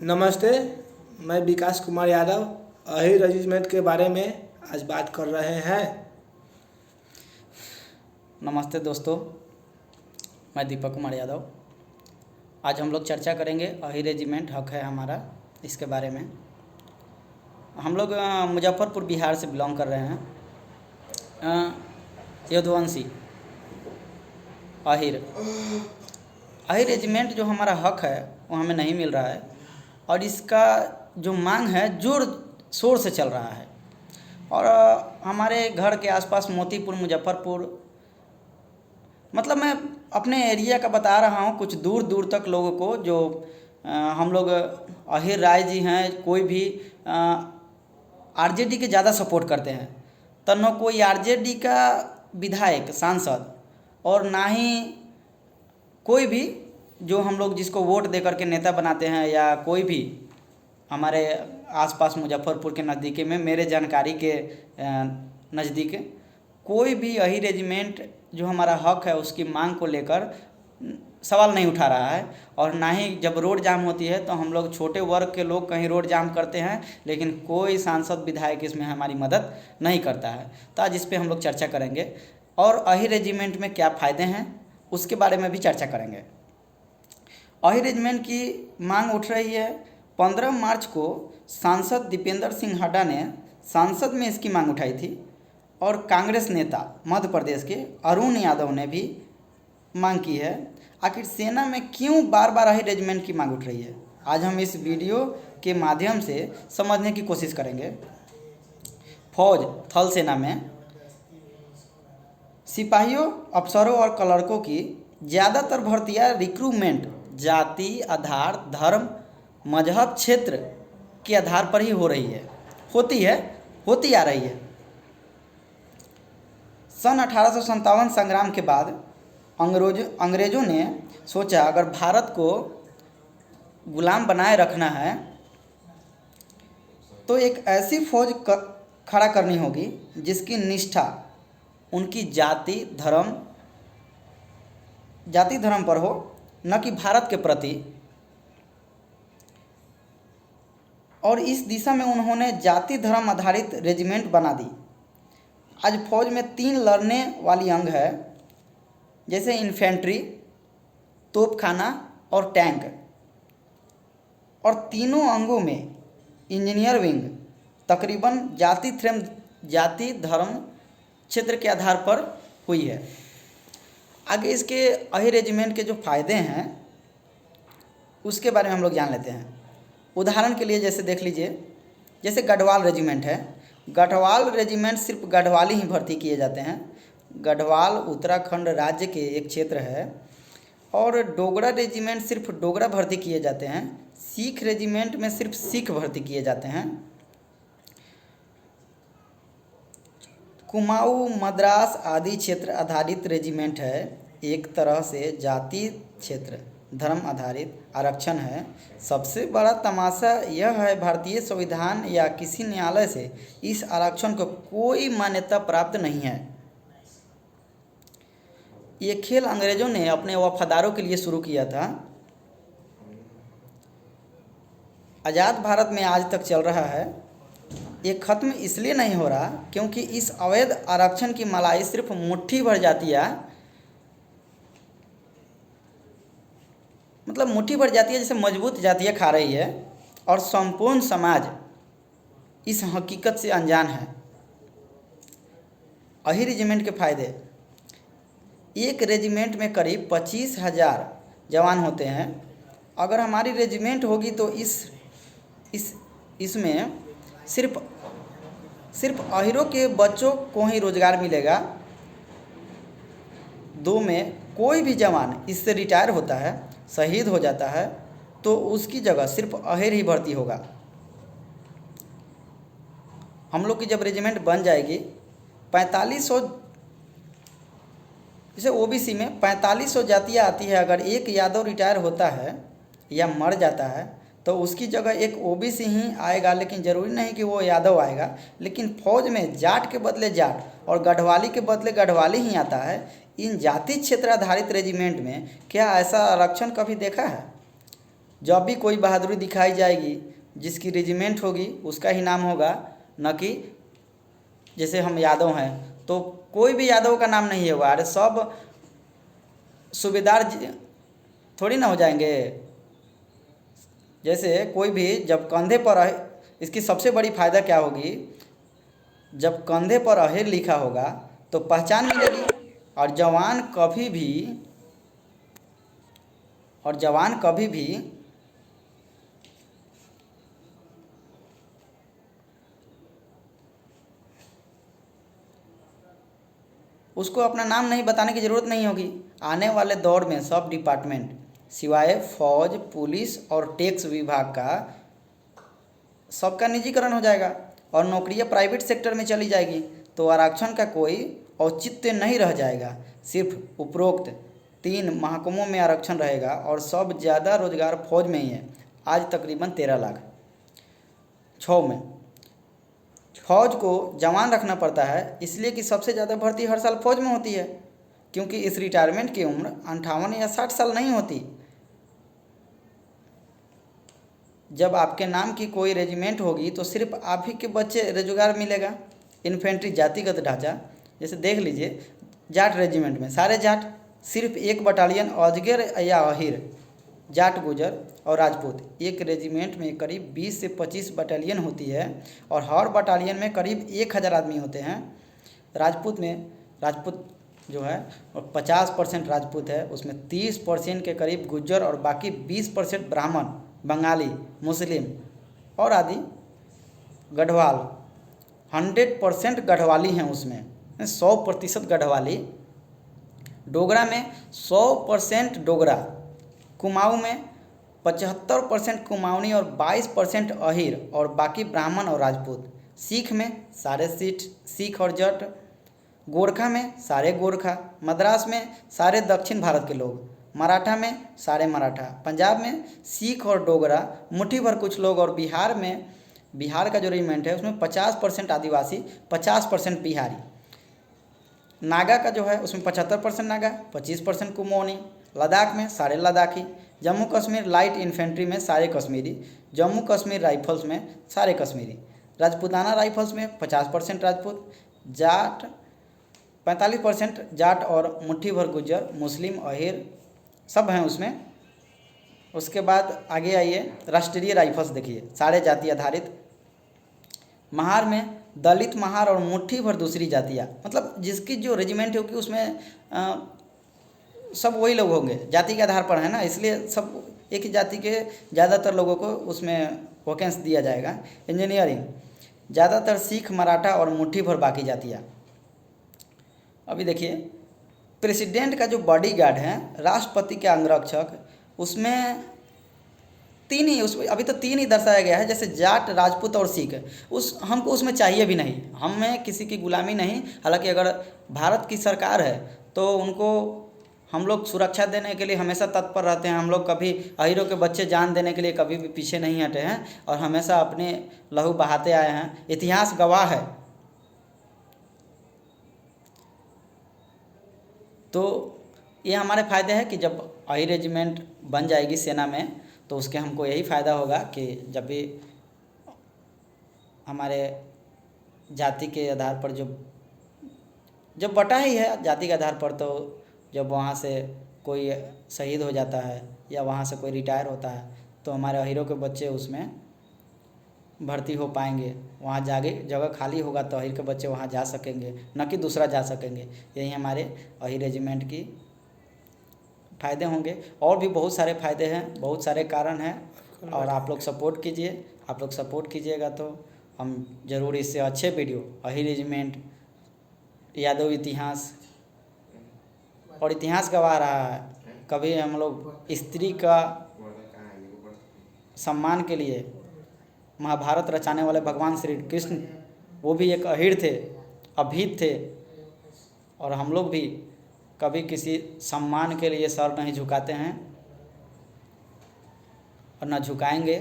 नमस्ते। मैं विकास कुमार यादव अही रेजिमेंट के बारे में आज बात कर रहे हैं। नमस्ते दोस्तों, मैं दीपक कुमार यादव। आज हम लोग चर्चा करेंगे अही रेजिमेंट हक है हमारा, इसके बारे में। हम लोग मुजफ्फरपुर बिहार से बिलोंग कर रहे हैं। यदुवंशी अहिर अही रेजिमेंट जो हमारा हक है वो हमें नहीं मिल रहा है, और इसका जो मांग है जोर शोर से चल रहा है। और हमारे घर के आसपास मोतीपुर, मुजफ्फरपुर, मतलब मैं अपने एरिया का बता रहा हूँ, कुछ दूर दूर तक लोगों को जो हम लोग अहिर राय जी हैं, कोई भी आरजेडी के ज़्यादा सपोर्ट करते हैं। तो न कोई आरजेडी का विधायक, सांसद, और ना ही कोई भी जो हम लोग जिसको वोट दे करके नेता बनाते हैं, या कोई भी हमारे आसपास मुजफ्फरपुर के नज़दीकी में, मेरे जानकारी के नज़दीक कोई भी अही रेजिमेंट जो हमारा हक है उसकी मांग को लेकर सवाल नहीं उठा रहा है। और ना ही जब रोड जाम होती है तो हम लोग छोटे वर्ग के लोग कहीं रोड जाम करते हैं, लेकिन कोई सांसद विधायक इसमें हमारी मदद नहीं करता है। तो आज इस पर हम लोग चर्चा करेंगे, और अही रेजिमेंट में क्या फ़ायदे हैं उसके बारे में भी चर्चा करेंगे। अही रेजिमेंट की मांग उठ रही है। 15 मार्च को सांसद दीपेंद्र सिंह हड्डा ने संसद में इसकी मांग उठाई थी, और कांग्रेस नेता मध्य प्रदेश के अरुण यादव ने भी मांग की है। आखिर सेना में क्यों बार बार अही रेजिमेंट की मांग उठ रही है, आज हम इस वीडियो के माध्यम से समझने की कोशिश करेंगे। फौज थल सेना में सिपाहियों, अफसरों और क्लर्कों की ज़्यादातर भर्तियाँ रिक्रूटमेंट जाति, आधार, धर्म, मजहब, क्षेत्र के आधार पर ही हो रही है, होती आ रही है। सन 1857 संग्राम के बाद अंग्रेज़ों ने सोचा, अगर भारत को गुलाम बनाए रखना है तो एक ऐसी फौज खड़ा करनी होगी जिसकी निष्ठा उनकी जाति धर्म पर हो, न कि भारत के प्रति। और इस दिशा में उन्होंने जाति धर्म आधारित रेजिमेंट बना दी। आज फौज में 3 लड़ने वाली अंग है, जैसे इन्फेंट्री, तोपखाना और टैंक। और तीनों अंगों में इंजीनियर विंग तकरीबन जाति धर्म क्षेत्र के आधार पर हुई है। आगे इसके अही रेजिमेंट के जो फ़ायदे हैं उसके बारे में हम लोग जान लेते हैं। उदाहरण के लिए जैसे देख लीजिए, जैसे गढ़वाल रेजिमेंट है। गढ़वाल रेजिमेंट सिर्फ गढ़वाली ही भर्ती किए जाते हैं। गढ़वाल उत्तराखंड राज्य के एक क्षेत्र है। और डोगरा रेजिमेंट सिर्फ डोगरा भर्ती किए जाते हैं। सिख रेजिमेंट में सिर्फ सिख भर्ती किए जाते हैं। कुमाऊं, मद्रास आदि क्षेत्र आधारित रेजिमेंट है। एक तरह से जाति क्षेत्र धर्म आधारित आरक्षण है। सबसे बड़ा तमाशा यह है, भारतीय संविधान या किसी न्यायालय से इस आरक्षण को कोई मान्यता प्राप्त नहीं है। ये खेल अंग्रेजों ने अपने वफादारों के लिए शुरू किया था। आज़ाद भारत में आज तक चल रहा है। ये ख़त्म इसलिए नहीं हो रहा क्योंकि इस अवैध आरक्षण की मलाई सिर्फ मुट्ठी भर जातियाँ, मतलब मुट्ठी भर जाती है, जैसे मजबूत जातियाँ खा रही है, और संपूर्ण समाज इस हकीकत से अनजान है। अही रेजिमेंट के फ़ायदे: एक रेजिमेंट में करीब 25,000 जवान होते हैं। अगर हमारी रेजिमेंट होगी तो इसमें सिर्फ अहिरों के बच्चों को ही रोज़गार मिलेगा। 2 में कोई भी जवान इससे रिटायर होता है, शहीद हो जाता है, तो उसकी जगह सिर्फ अहिर ही भर्ती होगा। हम लोग की जब रेजिमेंट बन जाएगी, 4500, जैसे ओबीसी में 4500 जातियाँ आती है। अगर एक यादव रिटायर होता है या मर जाता है तो उसकी जगह एक ओबीसी ही आएगा, लेकिन ज़रूरी नहीं कि वो यादव आएगा। लेकिन फौज में जाट के बदले जाट और गढ़वाली के बदले गढ़वाली ही आता है। इन जाति क्षेत्र आधारित रेजिमेंट में क्या ऐसा आरक्षण कभी देखा है? जब भी कोई बहादुरी दिखाई जाएगी, जिसकी रेजिमेंट होगी उसका ही नाम होगा, न कि जैसे हम यादव हैं तो कोई भी यादव का नाम नहीं होगा। अरे सब सूबेदार थोड़ी ना हो जाएंगे। जैसे कोई भी जब कंधे पर इसकी सबसे बड़ी फ़ायदा क्या होगी, जब कंधे पर अहिर लिखा होगा तो पहचान मिलेगी। और जवान कभी भी उसको अपना नाम नहीं बताने की ज़रूरत नहीं होगी। आने वाले दौर में सब डिपार्टमेंट सिवाय फौज, पुलिस और टैक्स विभाग का सबका निजीकरण हो जाएगा और नौकरियां प्राइवेट सेक्टर में चली जाएगी, तो आरक्षण का कोई औचित्य नहीं रह जाएगा। सिर्फ उपरोक्त 3 महकमों में आरक्षण रहेगा और सब ज़्यादा रोजगार फौज में ही है। आज तकरीबन 13 लाख। 6 में फौज को जवान रखना पड़ता है, इसलिए कि सबसे ज़्यादा भर्ती हर साल फौज में होती है, क्योंकि इस रिटायरमेंट की उम्र 58 या 60 साल नहीं होती। जब आपके नाम की कोई रेजिमेंट होगी तो सिर्फ आप ही के बच्चे रोजगार मिलेगा। इन्फेंट्री जातिगत ढांचा, जैसे देख लीजिए जाट रेजिमेंट में सारे जाट, सिर्फ एक बटालियन अजगर या अहिर, जाट, गुजर और राजपूत। एक रेजिमेंट में करीब 20 से 25 बटालियन होती है और हर बटालियन में करीब 1000 आदमी होते हैं। राजपूत जो है 50% राजपूत है, उसमें 30% के करीब गुज्जर और बाकी 20% ब्राह्मण, बंगाली, मुस्लिम और आदि। गढ़वाल 100% गढ़वाली हैं, उसमें 100% गढ़वाली। डोगरा में 100% डोगरा। कुमाऊँ में 75% कुमाऊनी और 22% अहिर और बाकी ब्राह्मण और राजपूत। सिख में सारे सिख और जट। गोरखा में सारे गोरखा। मद्रास में सारे दक्षिण भारत के लोग। मराठा में सारे मराठा। पंजाब में सिख और डोगरा मुट्ठी भर कुछ लोग। और बिहार का जो रेजिमेंट है उसमें 50% आदिवासी, 50% बिहारी। नागा का जो है उसमें 75% नागा, 25% कुमाऊनी। लद्दाख में सारे लद्दाखी। जम्मू कश्मीर लाइट इन्फेंट्री में सारे कश्मीरी। जम्मू कश्मीर राइफल्स में सारे कश्मीरी। राजपूताना राइफल्स में 50% राजपूत। जाट 45% जाट और मुट्ठी भर गुज्जर, मुस्लिम, अहिर सब हैं उसमें। उसके बाद आगे आइए, राष्ट्रीय राइफल्स देखिए, सारे जाति आधारित। महार में दलित महार और मुट्ठी भर दूसरी जातियाँ, मतलब जिसकी जो रेजिमेंट होगी उसमें सब वही लोग होंगे, जाति के आधार पर है ना, इसलिए सब एक ही जाति के ज़्यादातर लोगों को उसमें वैकेंसी दिया जाएगा। इंजीनियरिंग ज़्यादातर सिख, मराठा और मुट्ठी भर बाकी जातियाँ। अभी देखिए प्रेसिडेंट का जो बॉडीगार्ड है, राष्ट्रपति के अंगरक्षक, उसमें उसमें अभी तो 3 ही दर्शाया गया है, जैसे जाट, राजपूत और सिख। हमको उसमें चाहिए भी नहीं, हमें किसी की गुलामी नहीं। हालांकि अगर भारत की सरकार है तो उनको हम लोग सुरक्षा देने के लिए हमेशा तत्पर रहते हैं। हम लोग कभी अहीरों के बच्चे जान देने के लिए कभी भी पीछे नहीं हटे हैं और हमेशा अपने लहू बहाते आए हैं। इतिहास गवाह है। तो ये हमारे फ़ायदे हैं कि जब अहिर रेजिमेंट बन जाएगी सेना में तो उसके हमको यही फ़ायदा होगा कि जब भी हमारे जाति के आधार पर जब बटा ही है जाति के आधार पर, तो जब वहाँ से कोई शहीद हो जाता है या वहाँ से कोई रिटायर होता है तो हमारे अहीरों के बच्चे उसमें भर्ती हो पाएंगे। वहाँ जाके जगह खाली होगा तो अहीर के बच्चे वहाँ जा सकेंगे, न कि दूसरा जा सकेंगे। यही हमारे अहीर रेजिमेंट की फ़ायदे होंगे। और भी बहुत सारे फ़ायदे हैं, बहुत सारे कारण हैं। और आप लोग सपोर्ट कीजिए। आप लोग सपोर्ट कीजिएगा तो हम ज़रूर इससे अच्छे वीडियो, अहीर रेजिमेंट, यादव इतिहास और इतिहास गवा रहा है। कभी हम लोग स्त्री का सम्मान के लिए महाभारत रचाने वाले भगवान श्री कृष्ण, वो भी एक अहीर थे, अभीत थे। और हम लोग भी कभी किसी सम्मान के लिए सर नहीं झुकाते हैं और न झुकाएंगे।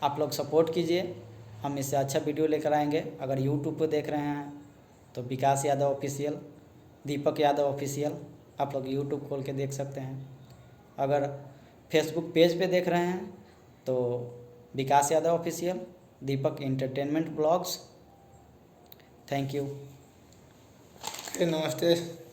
आप लोग सपोर्ट कीजिए, हम इससे अच्छा वीडियो लेकर आएंगे। अगर यूट्यूब पर देख रहे हैं तो विकास यादव ऑफिशियल, दीपक यादव ऑफिशियल, आप लोग यूट्यूब खोल के देख सकते हैं। अगर फेसबुक पेज पे देख रहे हैं तो Vikas Yadav official, Deepak entertainment blogs. Thank you. नमस्ते।